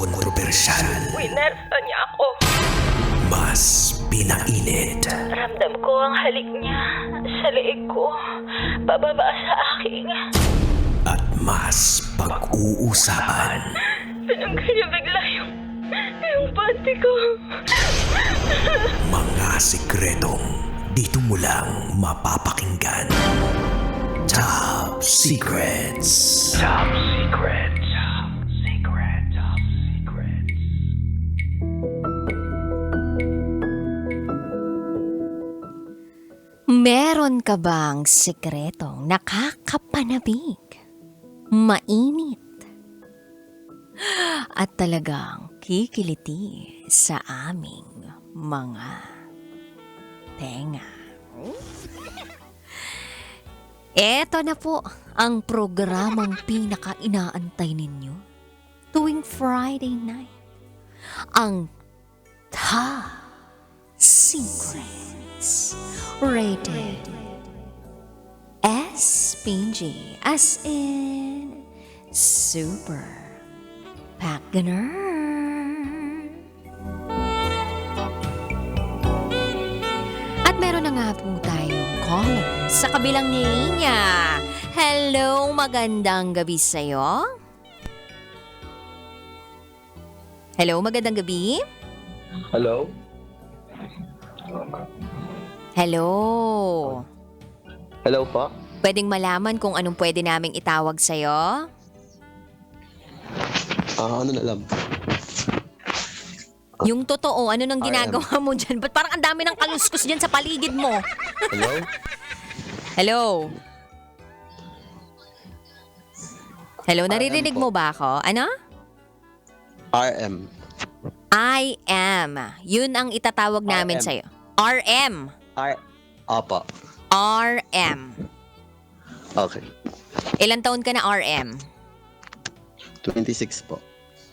kontrobersyal, Winersa niya ako. mas pinainit, Ramdam ko ang halik niya sa leeg ko. Pababa sa aking. at mas pag-uusapan. Tinanggal niya bigla yung panty ko. Mga sikretong dito mo lang mapapakinggan. Top Secrets. Top Secrets. Top Secrets. Top Secrets. Meron ka bang sikretong nakakapanabig, mainit, at talagang kikiliti sa aming mga tenga? Eto na po ang programang pinaka-inaantay ninyo tuwing Friday night. Ang Top Secrets. Rated SPG, as in Super Pagganer. At meron na nga po tayong caller sa kabilang linya. Hello, magandang gabi sa'yo. Hello, magandang gabi. Hello? Hello. Hello po? Pwedeng malaman kung anong pwede naming itawag sa'yo? Ano na lang? Yung totoo, ano nang ginagawa mo dyan? Ba't parang ang dami ng kaluskus dyan sa paligid mo? Hello? Hello? Hello, RM naririnig po. mo ba ako? Ano? RM. I am. Yun ang itatawag namin RM. sa'yo. RM. Opo. RM. Okay. Ilan taon ka na RM? 26 po.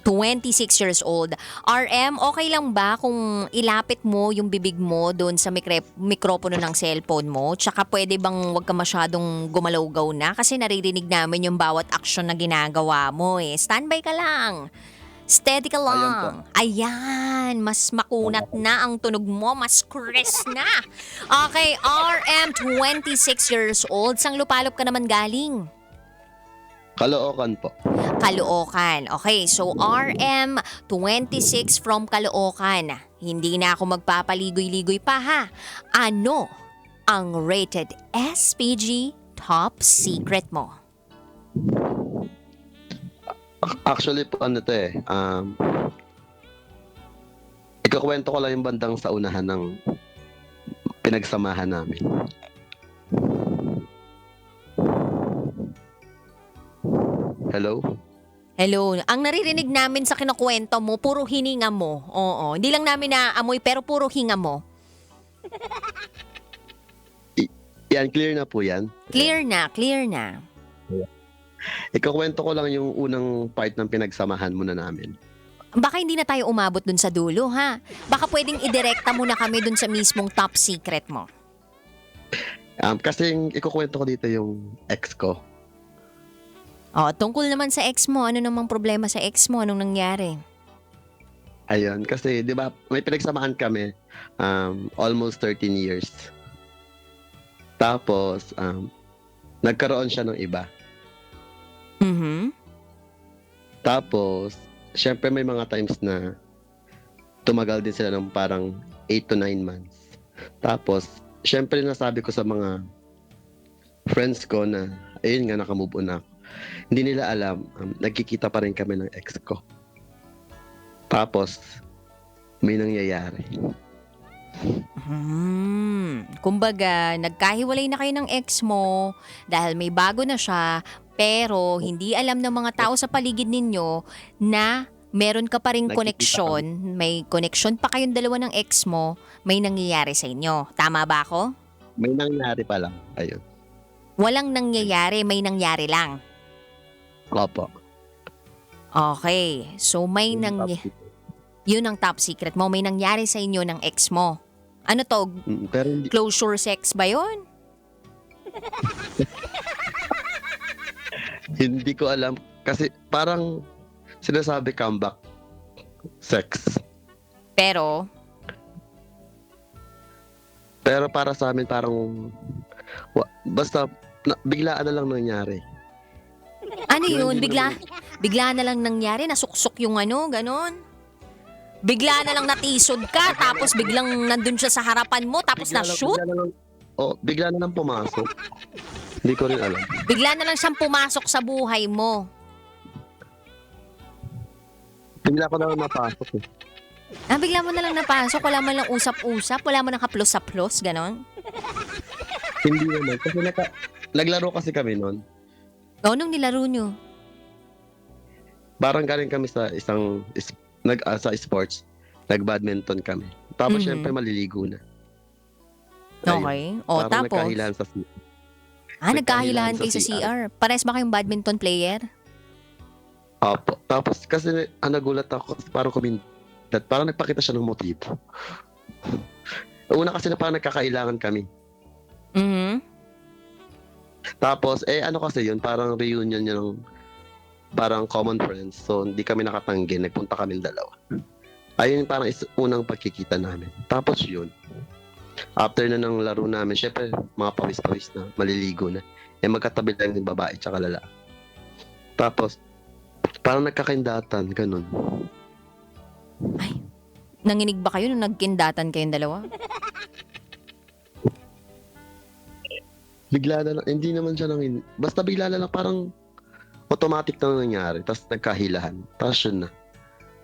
26 years old. RM, okay lang ba kung ilapit mo yung bibig mo doon sa mikropono ng cellphone mo? Tsaka pwede bang wag ka masyadong gumalaw-gaw na? Kasi naririnig namin yung bawat aksyon na ginagawa mo eh. Standby ka lang. Steady ka lang. Ayan, mas makunat na ang tunog mo, mas crisp na. Okay, RM, 26 years old. Sang lupalop ka naman galing? Caloocan po. Caloocan. Okay, so RM 26 from Caloocan. Hindi na ako magpapaligoy-ligoy pa ha. Ano ang rated SPG top secret mo? Actually po ano to eh. Ikakwento ko lang yung bandang sa unahan ng pinagsamahan namin. Hello? Hello, ang naririnig namin sa kinukwento mo, puro hininga mo. Oo, hindi lang namin naamoy pero puro hinga mo. Yan, clear na po yan. Clear na, clear na. Ikakwento ko lang yung unang part ng pinagsamahan muna namin. Baka hindi na tayo umabot dun sa dulo, ha? Baka pwedeng idirekta mo na kami dun sa mismong top secret mo. Kasi ikukwento ko dito yung ex ko. Oh, tungkol naman sa ex mo, ano namang problema sa ex mo? Anong nangyari? Ayun, kasi 'di ba may pinagsamaan kami almost 13 years. Tapos nagkaroon siya ng iba. Mhm. Tapos syempre may mga times na tumagal din sila ng parang 8 to 9 months. Tapos syempre nasabi ko sa mga friends ko na ayun nga nakamove on na ako. Hindi nila alam, nagkikita pa rin kami ng ex ko. Tapos may nangyayari. Kumbaga, nagkahiwalay na kayo ng ex mo dahil may bago na siya, pero hindi alam ng mga tao sa paligid ninyo na meron ka pa ring Nagkikita koneksyon, may koneksyon pa kayong dalawa ng ex mo, may nangyayari sa inyo. Tama ba ako? May nangyari pa lang. Ayun. Walang nangyayari, may nangyari lang. Opo. Okay, so may yun ang top secret mo, may nangyari sa inyo ng ex mo. Ano to? Pero hindi, Closure sex ba yun? hindi ko alam kasi parang sinasabi comeback sex. Pero, Pero para sa amin parang basta biglaan na lang nangyari. ano yun? Bigla na lang nangyari, nasuksok yung ano, ganon. Bigla na lang natisod ka, tapos biglang nandun siya sa harapan mo, tapos na-shoot. Bigla na lang pumasok. Hindi ko rin alam. Bigla na lang siyang pumasok sa buhay mo. Bigla ko na lang napasok eh. Bigla mo na lang napasok, wala man lang usap-usap, wala man lang haplos-haplos, ganon. Hindi naman. Kasi naglaro kasi kami noon. Nung nilaro nyo? Parang galing kami sa sa sports. Nag-badminton kami. Tapos syempre maliligo na. Okay. O, Parang tapos? nagkahilahan sa Nagkahilahan kayo sa CR. Pares ba kayong badminton player? Opo. Tapos kasi nagulat ako kasi parang parang nagpakita siya ng motibo. Una kasi na parang nagkakailangan kami. Mhm. Tapos kasi yun, parang reunion niya ng parang common friends. So hindi kami nakatanggi, nagpunta kami dalawa. Ayun parang unang pagkikita namin. Tapos yun. After na ng laro namin, syempre mga pawis-pawis na, maliligo na. Magkatabi lang yung babae tsaka lalaki. Tapos parang nagkakaindatan, ganun. Ay, nanginig ba kayo nung nagkindatan kayong dalawa? Bigla na lang, hindi naman siya basta bigla na lang parang automatic na nangyari, tapos nagkahilahan, tapos yun na.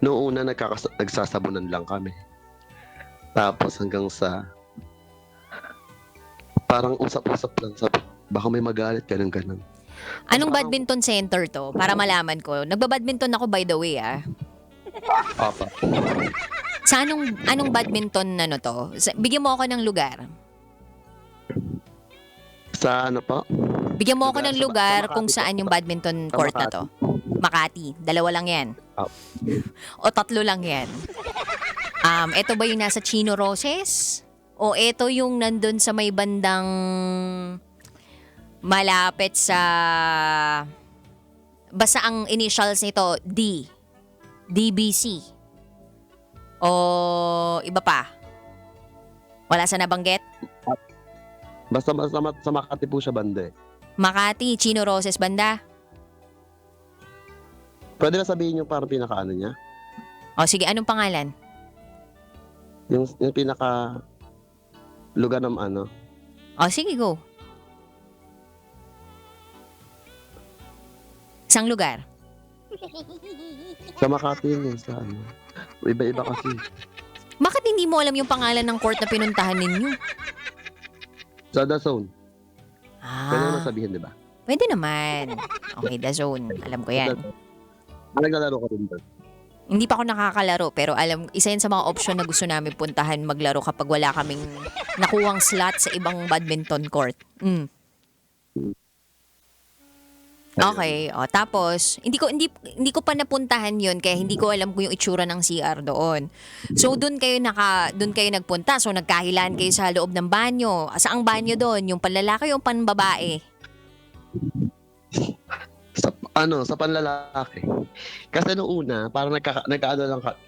Noong una nagsasabunan lang kami. Tapos hanggang sa parang usap-usap lang, sabi, baka may magalit, ganun. Anong badminton center to? Para malaman ko. Nagbabadminton ako by the way Papa. Sa anong badminton to? Bigyan mo ako ng lugar. Sa ano pa? Bigyan mo ako Lugar ng sa lugar Makati kung po. saan yung badminton Sa court na to. Makati. 2 lang yan. O 3 lang yan. Ito ba yung nasa Chino Roses? O ito yung nandun sa may bandang malapit sa... Basta ang initials nito, D. DBC. O iba pa? Wala sa nabanggit? Basta sa Makati po siya banda eh. Makati, Chino Roses banda. Pwede na sabihin yung parang pinaka niya? O sige, anong pangalan? Yung pinaka lugar ng O sige, go. Isang lugar? sa Makati yun sa Iba-iba kasi. Bakit hindi mo alam yung pangalan ng court na pinuntahan ninyo? Sa The Zone. Pwede naman sabihin, di ba? Pwede naman. Okay, The Zone. Alam ko yan. Naglalaro ko rin doon. Hindi pa ako nakakalaro, pero isa yan sa mga option na gusto namin puntahan maglaro kapag wala kaming nakuhang slot sa ibang badminton court. Okay, tapos hindi ko pa napuntahan 'yon kaya hindi ko alam kung yung itsura ng CR doon. So doon kayo nagpunta. So nagkahilan kayo sa loob ng banyo. Saang banyo doon? Yung panlalaki o panbabae? Sa panlalaki. Kasi nung una, parang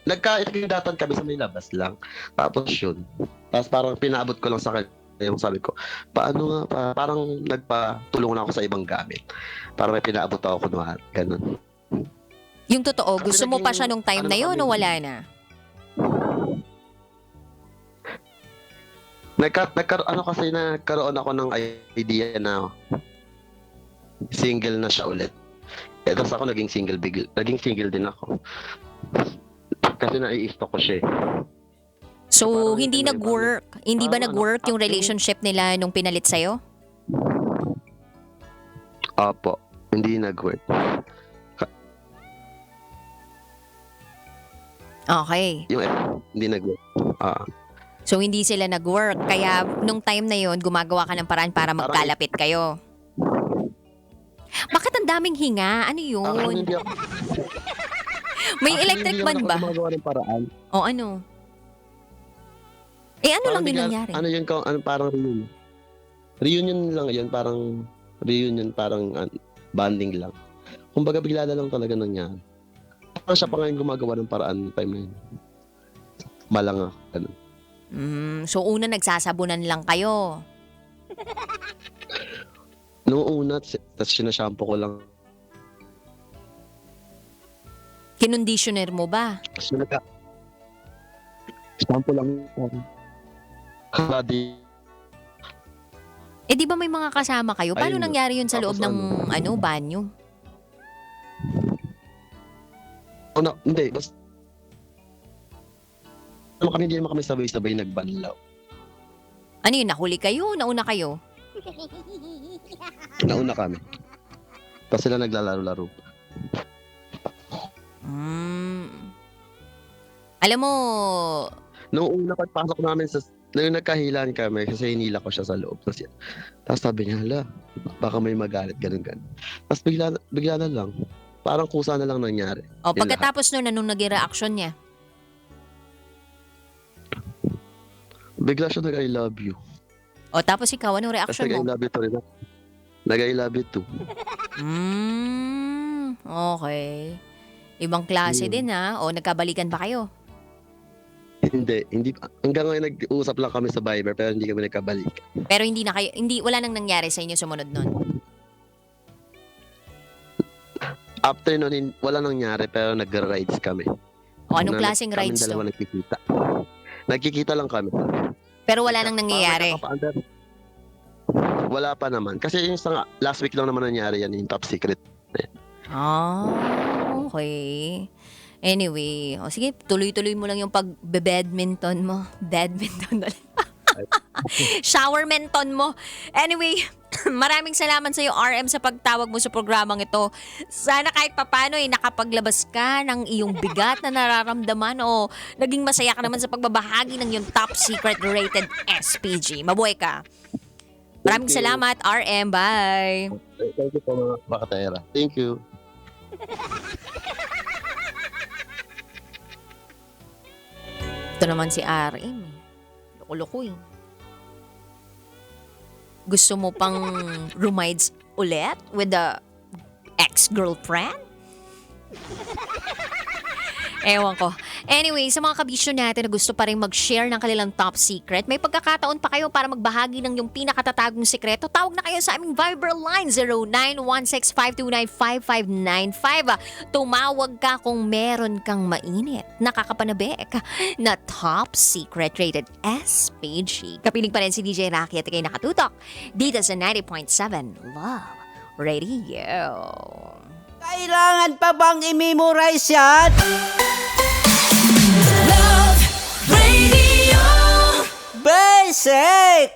nagkaindatan kami sa may labas lang. Tapos yun. Tapos parang pinaabot ko lang sa kanya yung sabi ko, paano nga, parang nagpatulong na ako sa ibang gamit. Para may pinaabot ako kunwari. Ganun. Yung totoo, Kasi gusto mo pa siya nung time na yun o wala na? Nagkaroon ako ng idea na single na siya ulit. Tapos ako naging single din ako. Kasi nai-stalk ko siya. So, Parang hindi may nag-work? Hindi ba Parang nag-work yung relationship nila nung pinalit sa'yo? Opo, hindi nag-work. Okay. Hindi nag-work. So, hindi sila nag-work. Kaya, nung time na yon gumagawa ka ng paraan para magkalapit kayo. Bakit ang daming hinga? Ano yun? May electric ban ba? Hindi gumagawa ng paraan. O ano? Ano lang din nangyari? Ano yun, parang reunion. Reunion lang yun, parang bonding lang. Kumbaga bigla na lang talaga nangyari. Parang siya pa ngayon gumagawa ng paraan ng time na yun. Malang ako. Ano. So una nagsasabunan lang kayo. Noong una, tapos sinashampoo ko lang. Kinonditioner mo ba? Tapos shampoo lang. Body. Eh di ba may mga kasama kayo? Paano Ayun. nangyari yun sa loob Tapos ng banyo? Hindi. Basta, hindi naman kami sabay-sabay nagbanlaw. Ano yun, nahuli kayo? Nauna kayo? Nauna kami. Tapos sila naglalaro-laro. Alam mo, Noong una pagpasok namin nung nagkahilan kami kasi hinila ko siya sa loob. Tapos sabi niya, hala, baka may magalit, ganun. Tapos bigla na lang. Parang kusa na lang nangyari. Yun pagkatapos nun, anong naging reaksyon niya? Bigla siya nag-I love you. Tapos ikaw, anong Tapos reaksyon nag-I mo? love you to rin. Nag-I love you too. Okay. Ibang klase din ha. O nagkabalikan ba kayo? Hindi. Hanggang ngayon nag-uusap lang kami sa Viber pero hindi kami nagkabalik. Pero wala nang nangyari sa inyo sumunod nun. After nun, wala nangyari pero nag-rides kami. O anong klaseng rides Kami to? dalawa nagkikita. Nagkikita lang kami. Pero wala nang nangyayari. Wala pa naman. Kasi yung last week lang naman nangyari yan, yung Top Secret. Okay. Anyway, sige, tuloy-tuloy mo lang yung pag-badminton mo. Badminton ulit. Showermenton mo. Anyway, maraming salamat sa iyo RM sa pagtawag mo sa programang ito. Sana kahit papano nakapaglabas ka ng iyong bigat na nararamdaman o naging masaya ka naman sa pagbabahagi ng iyong top secret rated SPG. Mabuhay ka. Maraming Thank you. salamat RM. Bye. Thank you po mga bakatera. Thank you. Ito naman si RM. Loko-loko eh. Gusto mo pang rumides ulit with the ex-girlfriend? Ewan ko. Anyway, sa mga kabisyo natin na gusto pa rin mag-share ng kanilang top secret, may pagkakataon pa kayo para magbahagi ng yung pinakatatagong sekreto. Tawag na kayo sa aming Viber line 0916-529-5595. Tumawag ka kung meron kang mainit, nakapanabik na top secret rated SPG. Kapiling pa rin si DJ Rocky at ikay nakatutok dito sa 90.7 Love Radio. Kailangan pa bang i-memorize yan? Love Radio. Basic!